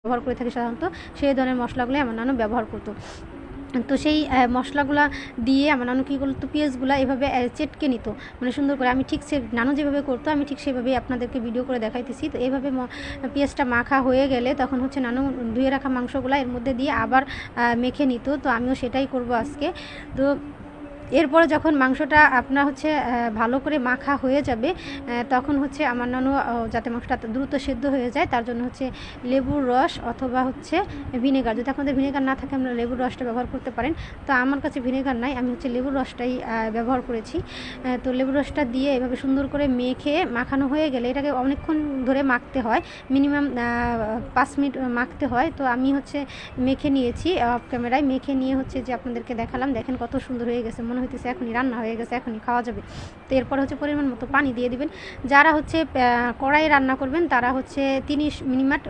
ব্যবহার করে থাকি সাধারণত সেই ধরনের মশলাগুলোই আমার নানু ব্যবহার করতো। তো সেই মশলাগুলা দিয়ে আমার নানু কী করতো, পেঁয়াজগুলা এভাবে চেটকে নিত, মানে সুন্দর করে। আমি ঠিক নানু যেভাবে করতো আমি ঠিক সেভাবেই আপনাদেরকে ভিডিও করে দেখাইতেছি। তো এইভাবে পেঁয়াজটা মাখা হয়ে গেলে তখন হচ্ছে নানু ধুয়ে রাখা মাংসগুলা এর মধ্যে দিয়ে আবার মেখে নিত। তো আমিও সেটাই করব আজকে। তো এরপরে যখন মাংসটা আপনার হচ্ছে ভালো করে মাখা হয়ে যাবে, তখন হচ্ছে আমার নানু যাতে মাংসটা দ্রুত সেদ্ধ হয়ে যায় তার জন্য হচ্ছে লেবুর রস অথবা হচ্ছে ভিনেগার, যদি আপনাদের ভিনেগার না থাকে আপনারা লেবুর রসটা ব্যবহার করতে পারেন। তো আমার কাছে ভিনেগার নাই, আমি হচ্ছে লেবুর রসটাই ব্যবহার করেছি। তো লেবুর রসটা দিয়ে এভাবে সুন্দর করে মেখে মাখানো হয়ে গেলে এটাকে অনেকক্ষণ ধরে মাখতে হয়, মিনিমাম 5 মিনিট মাখতে হয়। তো আমি হচ্ছে মেখে নিয়েছি অফ ক্যামেরায়, মেখে নিয়ে হচ্ছে যে আপনাদেরকে দেখালাম। দেখেন কত সুন্দর হয়ে গেছে, মনে হইতেছে এখনই রান্না হয়ে গেছে, এখনই খাওয়া যাবে। তো এরপর হচ্ছে পরিমাণ মতো পানি দিয়ে দিবেন। যারা হচ্ছে কড়াইয়ে রান্না করবেন তারা হচ্ছে 30 মিনিট